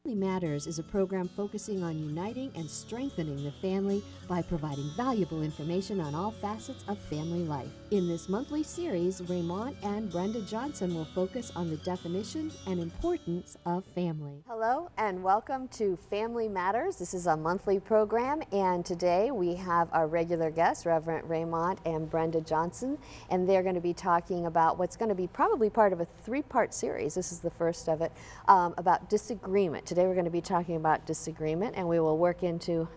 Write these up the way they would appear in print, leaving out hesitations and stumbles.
Family Matters is a program focusing on uniting and strengthening the family by providing valuable information on all facets of family life. In this monthly series, Raymond and Brenda Johnson will focus on the definition and importance of family. Hello and welcome to Family Matters. This is a monthly program, and today we have our regular guests, Reverend Raymond and Brenda Johnson, and they're going to be talking about what's going to be probably part of a three-part series. This is the first of it, about disagreement. Today we're going to be talking about disagreement, and we will work into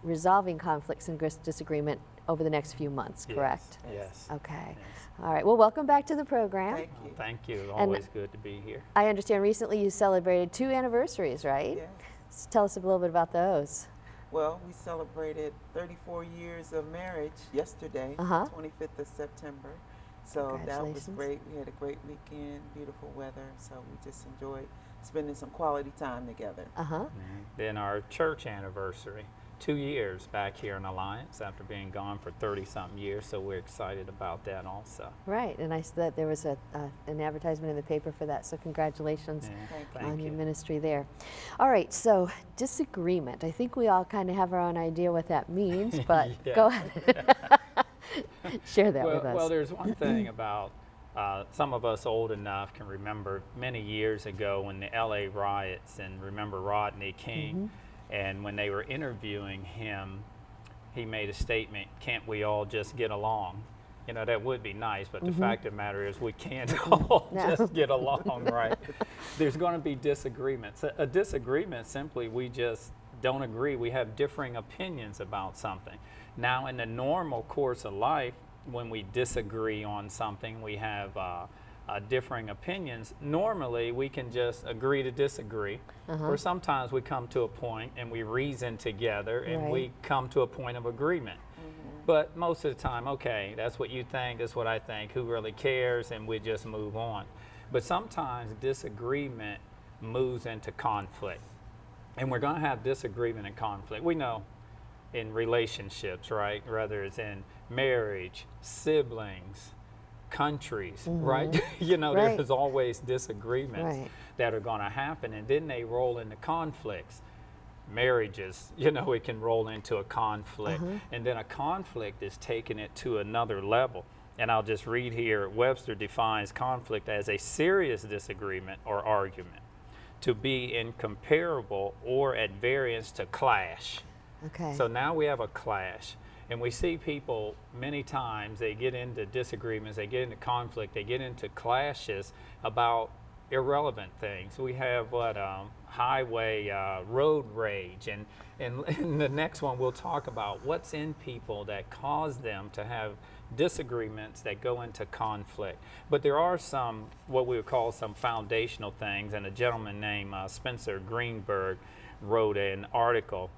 resolving conflicts and disagreement over the next few months, correct? Yes. Okay. Yes. All right. Well, welcome back to the program. Thank you. Thank you. Always good to be here. I understand recently you celebrated 2 anniversaries, right? Yes. Tell us a little bit about those. Well, we celebrated 34 years of marriage yesterday, 25th of September. So that was great. We had a great weekend, beautiful weather. So we just enjoyed spending some quality time together. Then our church anniversary, 2 years back here in Alliance after being gone for 30-something years. So we're excited about that also. Right, and I saw that there was an advertisement in the paper for that. So congratulations on your ministry there. All right, so disagreement. I think we all kind of have our own idea what that means, but go ahead. Share that with us. Well, there's one thing about some of us old enough can remember many years ago when the LA riots, and remember Rodney King, and when they were interviewing him, he made a statement, can't we all just get along? You know, that would be nice, but the fact of the matter is we can't all just get along, right? There's going to be disagreements. A disagreement, simply we just don't agree. We have differing opinions about something. Now, in the normal course of life, when we disagree on something, we have differing opinions. Normally, we can just agree to disagree, or sometimes we come to a point and we reason together and we come to a point of agreement. But most of the time, okay, that's what you think, that's what I think, who really cares, and we just move on. But sometimes disagreement moves into conflict. And we're going to have disagreement and conflict. We know in relationships, right? Whether it's in marriage, siblings, countries, right? You know, there's always disagreements that are going to happen, and then they roll into conflicts. Marriages, you know, it can roll into a conflict, and then a conflict is taking it to another level. And I'll just read here, Webster defines conflict as a serious disagreement or argument, to be incomparable or at variance, to clash. Okay. So now we have a clash, and we see people many times, they get into disagreements, they get into conflict, they get into clashes about irrelevant things. We have highway road rage, and in the next one we'll talk about what's in people that cause them to have disagreements that go into conflict. But there are some, what we would call some foundational things, and a gentleman named Spencer Greenberg wrote an article,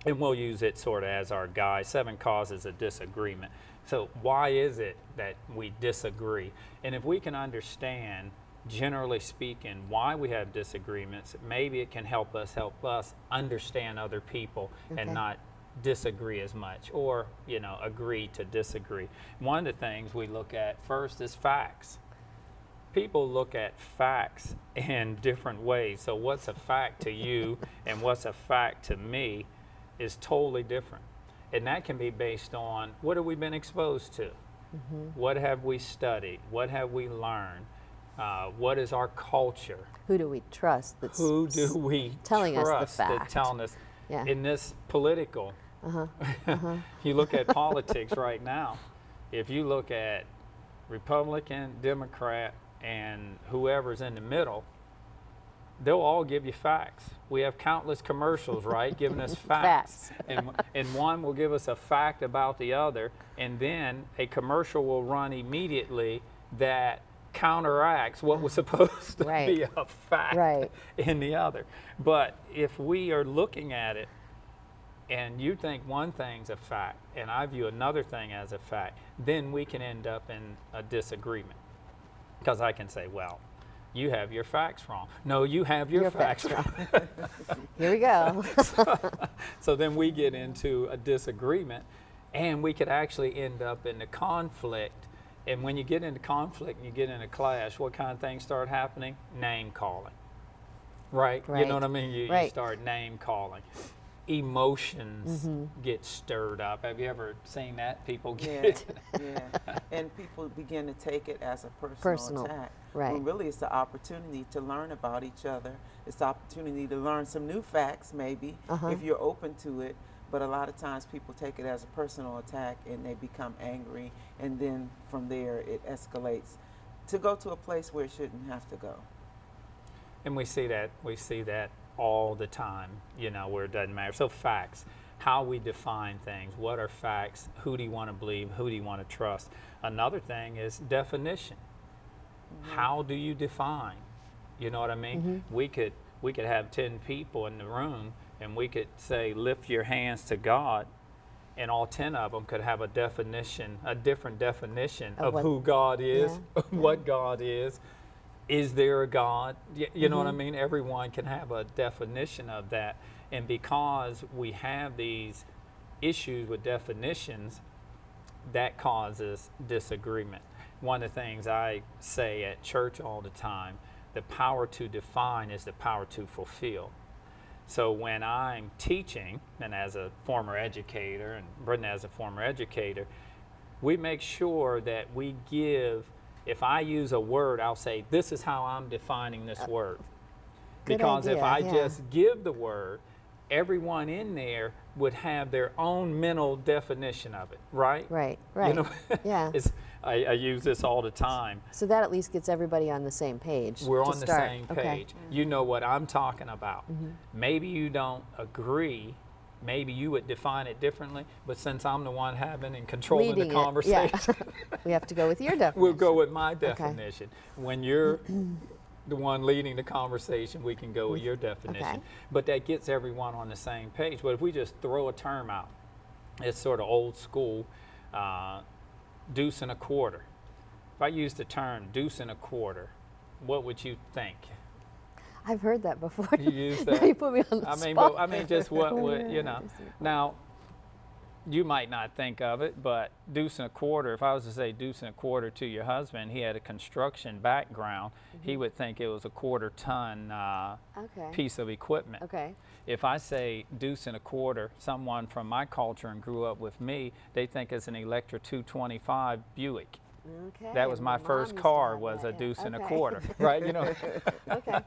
and we'll use it sort of as our guide, 7 causes of disagreement. So why is it that we disagree? And if we can understand, generally speaking, why we have disagreements, maybe it can help us understand other people and not disagree as much, or, you know, agree to disagree. One of the things we look at first is facts. People look at facts in different ways. So what's a fact to you and what's a fact to me is totally different. And that can be based on what have we been exposed to? What have we studied? What have we learned? What is our culture? Who do we trust that's Who do we telling us the trust fact? that's telling us in this political, you look at politics right now, if you look at Republican, Democrat, and whoever's in the middle, they'll all give you facts. We have countless commercials, right, giving us facts. And one will give us a fact about the other, and then a commercial will run immediately that counteracts what was supposed to be a fact in the other. But if we are looking at it and you think one thing's a fact and I view another thing as a fact, then we can end up in a disagreement. Because I can say, well, you have your facts wrong. No, you have your facts wrong. Here we go. So then we get into a disagreement, and we could actually end up in a conflict. And when you get into conflict and you get in a clash, what kind of things start happening? Name calling. right? Right. You know what I mean? You Right. start name calling. Emotions get stirred up. Have you ever seen that? People get yeah. And people begin to take it as a personal attack. Right. When really it's the opportunity to learn about each other. It's the opportunity to learn some new facts, maybe, if you're open to it. But a lot of times people take it as a personal attack and they become angry, and then from there it escalates to go to a place where it shouldn't have to go. And we see that all the time, you know, where it doesn't matter. So facts, how we define things, what are facts, who do you want to believe, who do you want to trust? Another thing is definition. How do you define? You know what I mean? We could have 10 people in the room and we could say, lift your hands to God, and all 10 of them could have a definition, a different definition of who God is, what God is. Is there a God? You know what I mean? Everyone can have a definition of that. And because we have these issues with definitions, that causes disagreement. One of the things I say at church all the time, the power to define is the power to fulfill. So when I'm teaching, and as a former educator, and Brenda as a former educator, we make sure that we give, if I use a word, I'll say, this is how I'm defining this word. Because idea, if I just give the word, everyone in there would have their own mental definition of it, right? Right. You know, Yeah. I use this all the time. So that at least gets everybody on the same page. We're to on the start. same page. You know what I'm talking about. Maybe you don't agree. Maybe you would define it differently, but since I'm the one having and controlling Leading the conversation, we have to go with your definition. we'll go with my definition. When you're the one leading the conversation, we can go with your definition. Okay. But that gets everyone on the same page. But if we just throw a term out, it's sort of old school, deuce and a quarter. If I use the term deuce and a quarter, what would you think? I've heard that before. You use that? You put me on the spot. I mean, just what would, you know. Now, you might not think of it, but deuce and a quarter, if I was to say deuce and a quarter to your husband, he had a construction background, he would think it was a quarter-ton piece of equipment. Okay. If I say deuce and a quarter, someone from my culture and grew up with me, they think it's an Electra 225 Buick. Okay. That was my first car, was a deuce and a quarter, right? You know. Okay.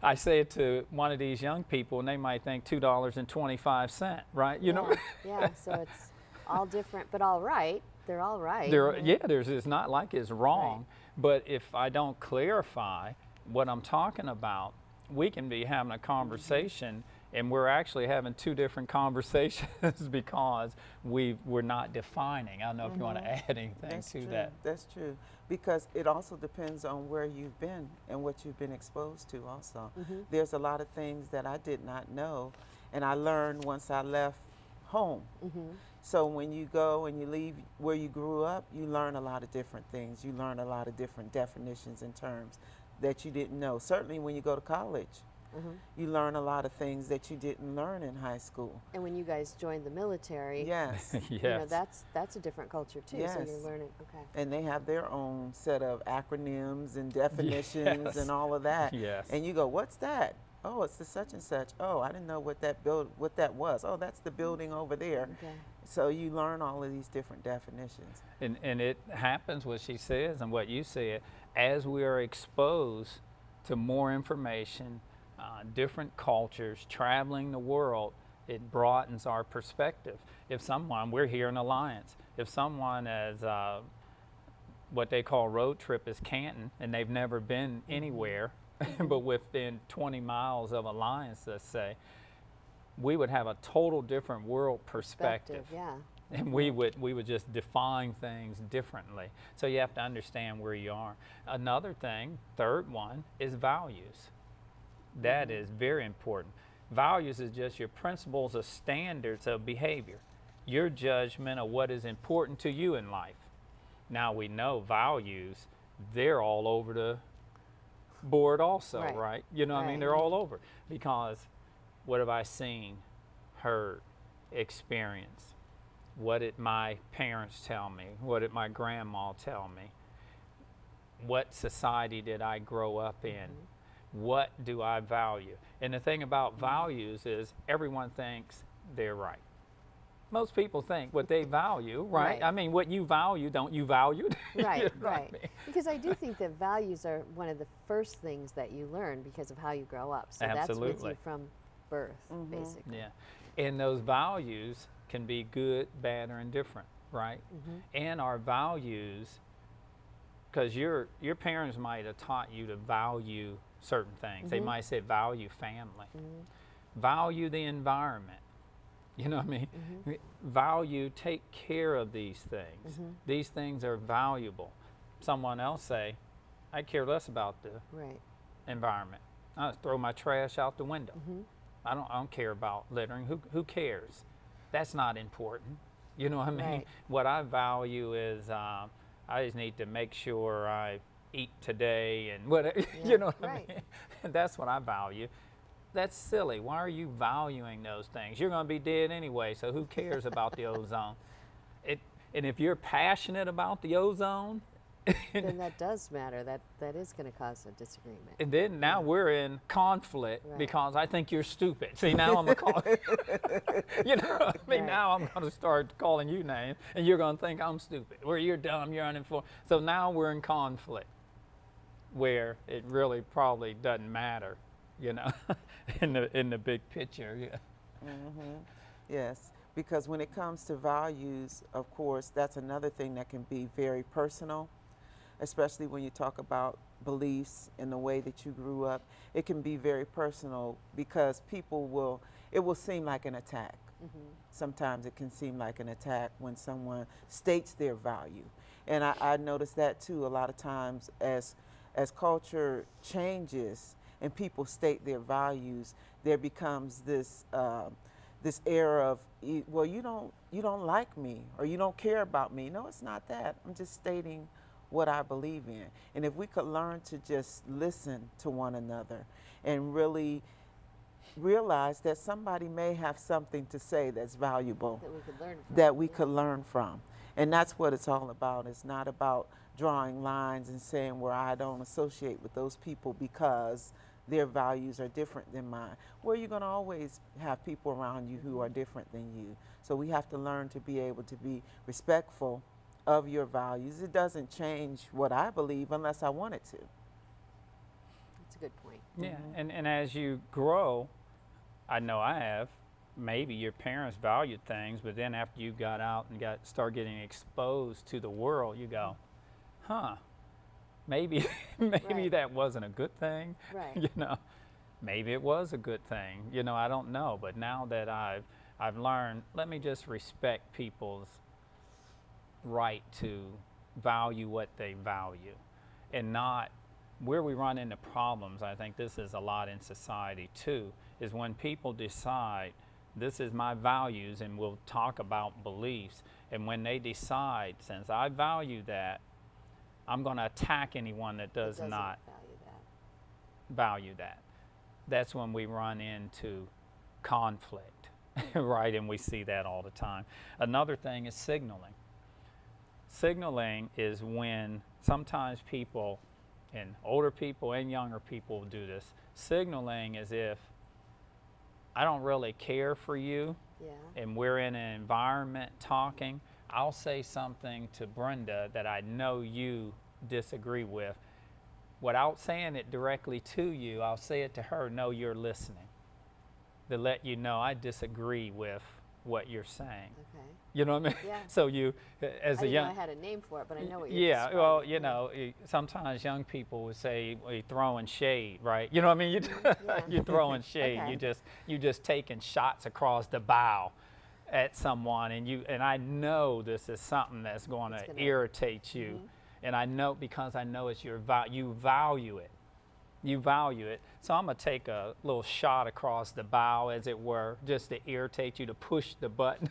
I say it to one of these young people, and they might think $2.25, right? You know. Yeah. So it's all different, but all right. They're all right. It's not like it's wrong, but if I don't clarify what I'm talking about, we can be having a conversation. And we're actually having two different conversations because we're not defining. I don't know if you want to add anything to that. That's true. Because it also depends on where you've been and what you've been exposed to also. There's a lot of things that I did not know, and I learned once I left home. So when you go and you leave where you grew up, you learn a lot of different things. You learn a lot of different definitions and terms that you didn't know. Certainly when you go to college. You learn a lot of things that you didn't learn in high school. And when you guys joined the military, yes, you know, that's a different culture too. Yes. So you're learning. Okay. And they have their own set of acronyms and definitions and all of that. Yes. And you go, what's that? Oh, it's the such and such. Oh, I didn't know what that was. Oh, that's the building over there. Okay. So you learn all of these different definitions. And it happens, what she says and what you said, as we are exposed to more information, different cultures, traveling the world, it broadens our perspective. If someone, we're here in Alliance, if someone has what they call road trip is Canton and they've never been anywhere, but within 20 miles of Alliance, let's say, we would have a total different world perspective. Yeah. And we would just define things differently. So you have to understand where you are. Another thing, third one, is values. That is very important. Values is just your principles or standards of behavior, your judgment of what is important to you in life. Now we know values, they're all over the board also, right? You know what I mean? They're all over, because what have I seen, heard, experienced? What did my parents tell me? What did my grandma tell me? What society did I grow up in? What do I value? And the thing about values is everyone thinks they're right. Most people think what they value, right? I mean, what you value, don't you value? Right, You know what I right. mean? Because I do think that values are one of the first things that you learn because of how you grow up. So that's with you from birth, basically. Yeah. And those values can be good, bad, or indifferent, right? And our values, because your parents might have taught you to value certain things. They might say value family, value the environment. You know what I mean? Value, take care of these things. These things are valuable. Someone else say, I care less about the environment. I just throw my trash out the window. I don't care about littering. Who cares? That's not important. You know what I mean? What I value is I just need to make sure I eat today and whatever. You know what I mean? That's what I value. That's silly. Why are you valuing those things? You're going to be dead anyway, so who cares about the ozone? And if you're passionate about the ozone, then that does matter. That is going to cause a disagreement. And then now we're in conflict because I think you're stupid. See, now I'm you know what I mean? Now I'm going to start calling you names, and you're going to think I'm stupid, or you're dumb, you're uninformed. So now we're in conflict where it really probably doesn't matter, you know, in the big picture. Yes, because when it comes to values, of course, that's another thing that can be very personal, especially when you talk about beliefs and the way that you grew up. It can be very personal because it will seem like an attack. Sometimes it can seem like an attack when someone states their value. And I notice that too a lot of times as culture changes and people state their values, there becomes this this air of, well, you don't like me, or you don't care about me. No, it's not that. I'm just stating what I believe in. And if we could learn to just listen to one another and really realize that somebody may have something to say that's valuable, that we could learn from. And that's what it's all about. It's not about drawing lines and saying where I don't associate with those people because their values are different than mine. Well, you're going to always have people around you who are different than you. So we have to learn to be able to be respectful of your values. It doesn't change what I believe unless I want it to. That's a good point. Yeah, and as you grow, I know I have, maybe your parents valued things, but then after you got out and start getting exposed to the world, you go, huh, maybe that wasn't a good thing. You know, maybe it was a good thing. You know, I don't know. But now that I've learned, let me just respect people's right to value what they value, and not where we run into problems. I think this is a lot in society too, is when people decide this is my values, and we'll talk about beliefs, and when they decide, since I value that, I'm going to attack anyone that does not value that. That's when we run into conflict, right? And we see that all the time. Another thing is signaling. Signaling is when sometimes people, and older people and younger people do this. Signaling is if I don't really care for you, and we're in an environment talking, I'll say something to Brenda that I know you disagree with. Without saying it directly to you, I'll say it to her, no, you're listening, to let you know I disagree with what you're saying. You know what I mean? So you, as I didn't know I had a name for it, but I know what you're describing. Well, you know, sometimes young people would say, well, you're throwing shade, right? You know what I mean? You're throwing shade. You just taking shots across the bow at someone, and I know this is something that's going to irritate you, and I know, because I know it's you value it. You value it. So I'm going to take a little shot across the bow, as it were, just to irritate you, to push the button,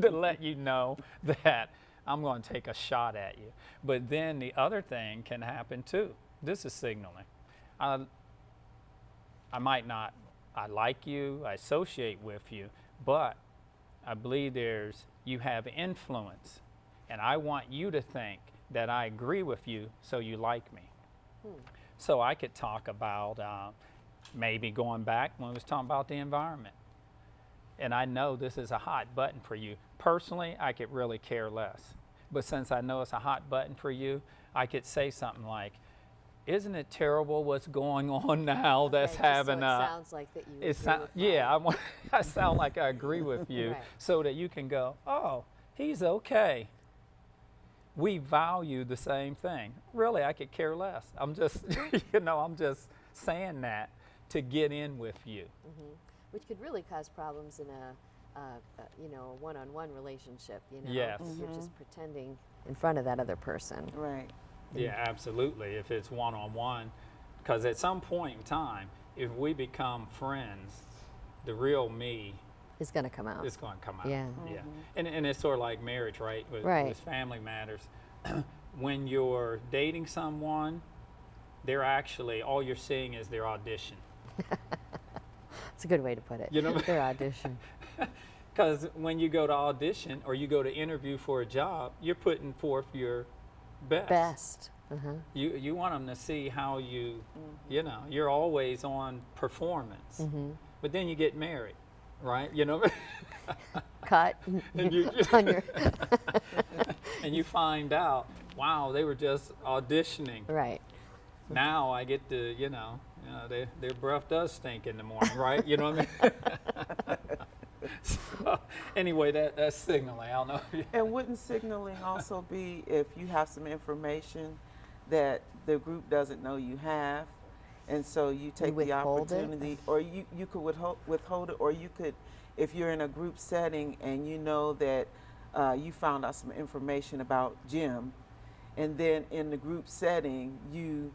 to let you know that I'm going to take a shot at you. But then the other thing can happen too. This is signaling. I like you, I associate with you, but I believe you have influence, and I want you to think that I agree with you, so you like me. So I could talk about maybe going back when we was talking about the environment. And I know this is a hot button for you. Personally, I could really care less. But since I know it's a hot button for you, I could say something like, isn't it terrible what's going on now that's having so it sounds like that you agree with yeah, I sound like I agree with you right. so that you can go, oh, he's okay. We value the same thing. Really, I could care less. I'm just, I'm just saying that to get in with you. Mm-hmm. Which could really cause problems in a one-on-one relationship, Yes. You're just pretending in front of that other person. Right. Yeah, absolutely, if it's one-on-one. Because at some point in time, if we become friends, the real me is going to come out. It's going to come out. Yeah. Yeah. Mm-hmm. And it's sort of like marriage, right? With family matters. When you're dating someone, they're actually, all you're seeing is their audition. It's a good way to put it. Their audition. Because when you go to audition or you go to interview for a job, you're putting forth your best. Uh-huh. You want them to see how you, you're always on performance. Mm-hmm. But then you get married, right? Cut. And you on your and you find out, wow, they were just auditioning. Right. Now I get to, their breath does stink in the morning, right? You know what I mean? So, anyway, that's signaling. I don't know. And wouldn't signaling also be if you have some information that the group doesn't know you have, and so you take the opportunity, or you could withhold it, or you could, if you're in a group setting and you know that you found out some information about Jim, and then in the group setting you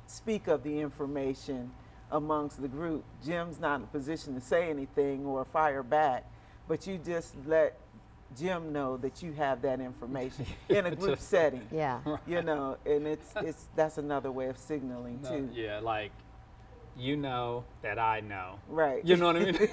speak of the information amongst the group. Jim's not in a position to say anything or fire back, but you just let Jim know that you have that information in a group setting. Yeah. And it's that's another way of signaling too. Yeah, like that I know. Right. You know what I mean?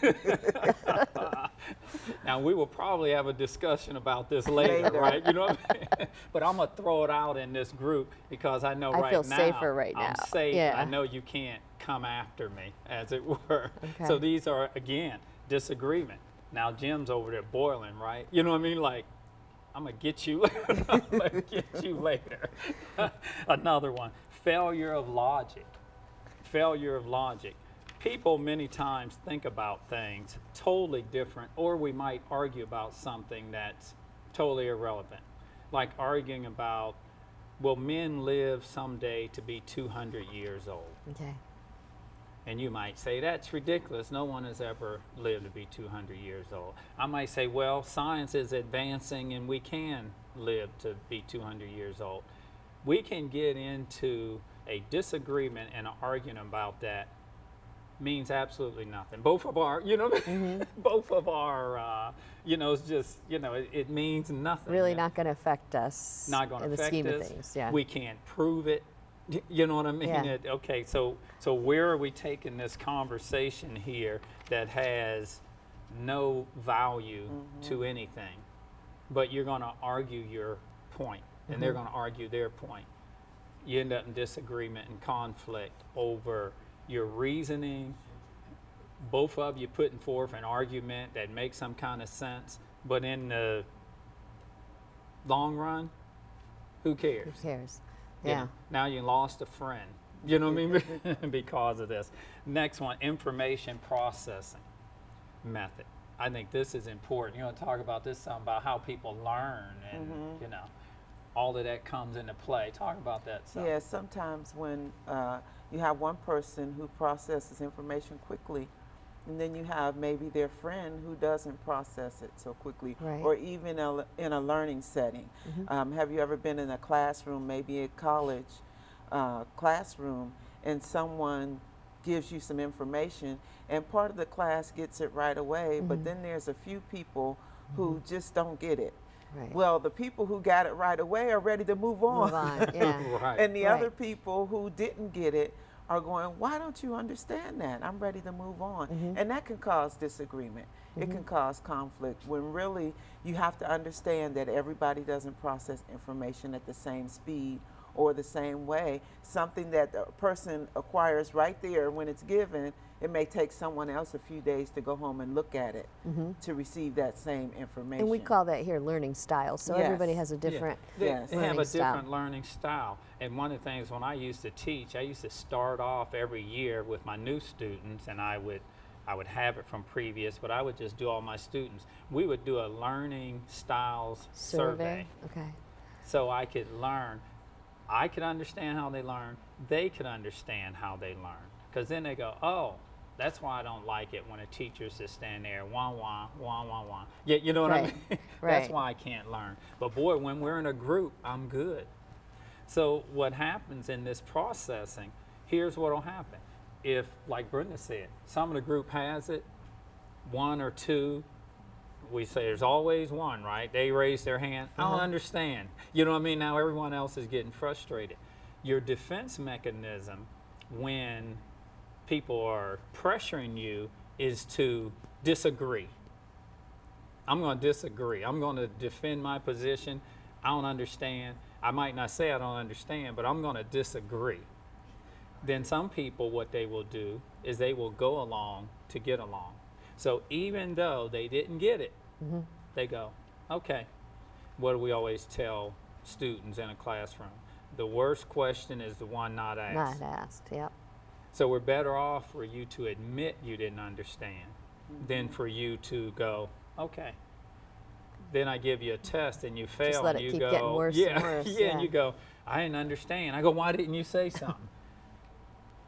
Now we will probably have a discussion about this later. Right? You know what I mean? But I'm gonna throw it out in this group because I know I feel now safer right now. I'm safe. Yeah. I know you can't come after me, as it were. Okay. So these are, again, disagreement. Now Jim's over there boiling, right? You know what I mean? Like, I'm gonna get you later. I'm gonna get you later. Another one, failure of logic. Failure of logic. People many times think about things totally different, or we might argue about something that's totally irrelevant. Like arguing about, will men live someday to be 200 years old? Okay. And you might say, that's ridiculous. No one has ever lived to be 200 years old. I might say, well, science is advancing and we can live to be 200 years old. We can get into a disagreement and an argument about that means absolutely nothing. Both of our, both of our, it's just, it means nothing. Really not going to affect us. Not going to affect us. In the scheme of things, yeah. We can't prove it. You know what I mean? Yeah. Okay, so where are we taking this conversation here that has no value to anything, but you're going to argue your point, and they're going to argue their point. You end up in disagreement and conflict over your reasoning, both of you putting forth an argument that makes some kind of sense, but in the long run, who cares? Who cares? Yeah. Now you lost a friend. You know what I mean? Because of this. Next one, information processing method. I think this is important. You want to talk about this some about how people learn and all of that comes into play. Talk about that some. Yeah, sometimes when you have one person who processes information quickly, and then you have maybe their friend who doesn't process it so quickly, right. Or even in a learning setting. Have you ever been in a classroom, maybe a college classroom, and someone gives you some information, and part of the class gets it right away, but then there's a few people who just don't get it. Right. Well, the people who got it right away are ready to move on. Yeah. Right. And the other people who didn't get it are going, why don't you understand that? I'm ready to move on. And that can cause disagreement. It can cause conflict when really you have to understand that everybody doesn't process information at the same speed or the same way. Something that the person acquires right there when it's given, it may take someone else a few days to go home and look at it to receive that same information. And we call that here learning style. So everybody has a different They learning have a style. different learning style. And one of the things when I used to teach, I used to start off every year with my new students, and I would have it from previous, but I would just do all my students. We would do a learning styles survey. Okay. So I could learn. I could understand how they learn. They could understand how they learn. Because then they go, oh, that's why I don't like it when a teacher's just stand there, wah, wah, wah, wah, wah. Yeah, you know what I mean? That's why I can't learn. But boy, when we're in a group, I'm good. So what happens in this processing, here's what will happen. If, like Brenda said, some of the group has it, one or two, we say there's always one, right? They raise their hand, I don't understand. You know what I mean? Now everyone else is getting frustrated. Your defense mechanism when people are pressuring you is to disagree. I'm going to disagree. I'm going to defend my position. I don't understand. I might not say I don't understand, but I'm going to disagree. Then some people, what they will do is they will go along to get along. So even though they didn't get it, they go, okay. What do we always tell students in a classroom? The worst question is the one not asked. Not asked, yep. So we're better off for you to admit you didn't understand than for you to go, okay. Then I give you a test and you fail. Just let and it you keep go, getting worse and worse. And you go, I didn't understand. I go, why didn't you say something?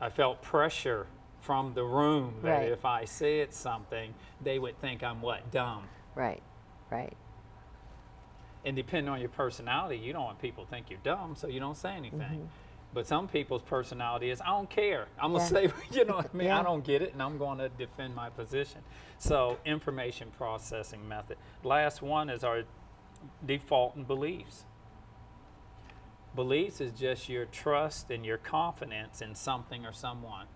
I felt pressure from the room that if I said something, they would think I'm what, dumb. Right, right. And depending on your personality, you don't want people to think you're dumb, so you don't say anything. But some people's personality is, I don't care. I'm going to say, you know what I mean? I don't get it, and I'm going to defend my position. So information processing method. Last one is our default and beliefs. Beliefs is just your trust and your confidence in something or someone.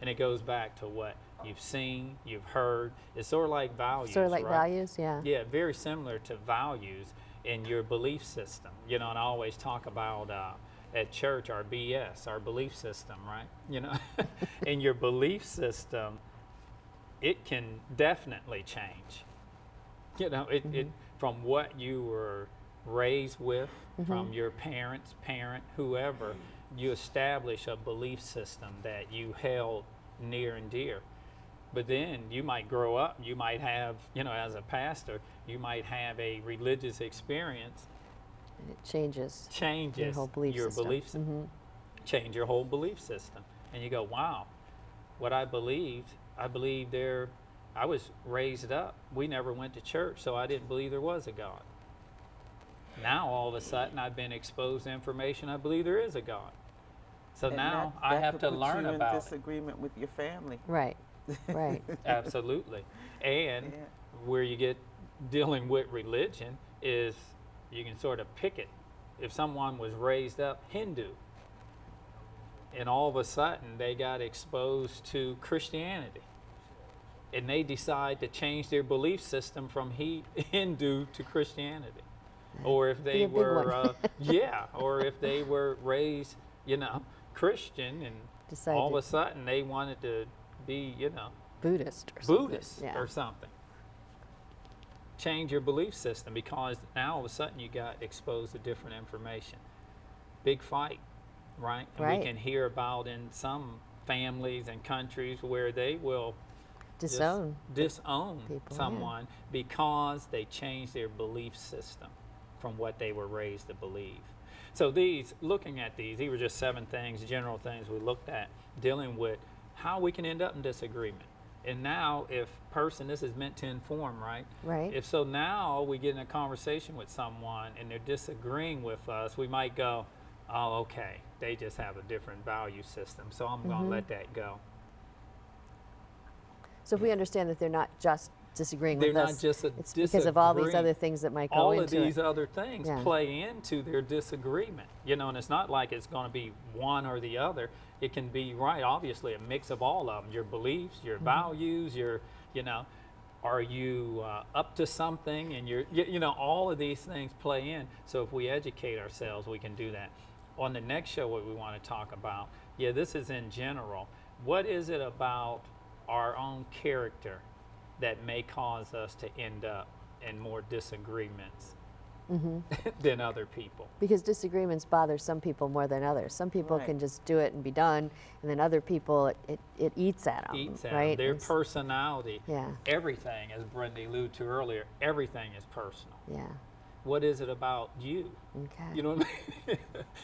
And it goes back to what you've seen, you've heard. It's sort of like values, Sort of like right? values, yeah. Yeah, very similar to values in your belief system. You know, and I always talk about at church our BS, our belief system, right? You know, in your belief system, it can definitely change. You know, it from what you were raised with, from your parents, parent, whoever, you establish a belief system that you held near and dear. But then you might grow up, you might have, you know, as a pastor, you might have a religious experience. And it changes your whole belief system. Change your whole belief system. And you go, wow, what I believed there, I was raised up. We never went to church, so I didn't believe there was a God. Now all of a sudden I've been exposed to information, I believe there is a God. So and now that I have to learn you about in disagreement with your family. Right, right. Absolutely. And where you get dealing with religion is you can sort of pick it. If someone was raised up Hindu and all of a sudden they got exposed to Christianity and they decide to change their belief system from Hindu to Christianity. Or if they were, or if they were raised, you know, Christian and all of a sudden they wanted to be, you know, Buddhist or something. Change your belief system because now all of a sudden you got exposed to different information. Big fight, right? And we can hear about in some families and countries where they will disown people, someone because they changed their belief system from what they were raised to believe. So looking at these were just 7 things, general things we looked at, dealing with how we can end up in disagreement. And now this is meant to inform, right? Right. If so now we get in a conversation with someone and they're disagreeing with us, we might go, oh, okay, they just have a different value system, so I'm going to let that go. So if we understand that they're not just disagreeing with us, it's because of all these other things that might go into it. All of these other things play into their disagreement, you know, and it's not like it's going to be one or the other. It can be, obviously a mix of all of them, your beliefs, your values, your, you know, are you up to something, and you know, all of these things play in. So if we educate ourselves, we can do that. on the next show, what we want to talk about, yeah, this is in general. What is it about our own character that may cause us to end up in more disagreements than other people? Because disagreements bother some people more than others. Some people can just do it and be done, and then other people, it eats at them. Eats at right? them. Their personality. Yeah. Everything, as Brenda alluded to earlier, everything is personal. Yeah. What is it about you? Okay. You know what I mean?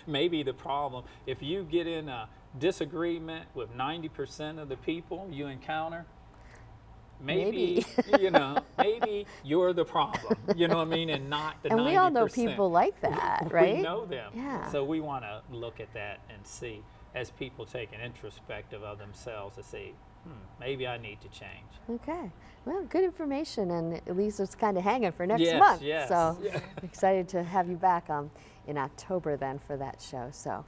Maybe the problem, if you get in a disagreement with 90% of the people you encounter, maybe you know, maybe you're the problem, you know what I mean, and not the 90%. And we all know people like that, right? We know them. Yeah. So we want to look at that and see, as people take an introspective of themselves, to see, maybe I need to change. Okay. Well, good information, and at least it's kind of hanging for next Yes, month. yes. So excited to have you back in October then for that show. So,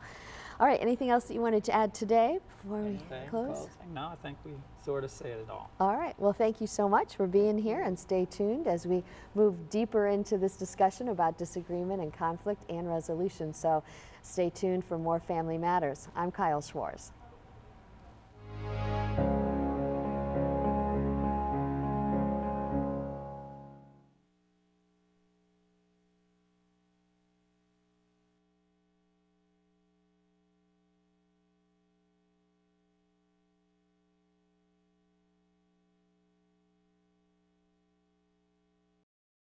all right, anything else that you wanted to add today before we close? Closing? No, I think we sort of said it all. All right. Well, thank you so much for being here, and stay tuned as we move deeper into this discussion about disagreement and conflict and resolution. So stay tuned for more Family Matters. I'm Kyle Schwartz.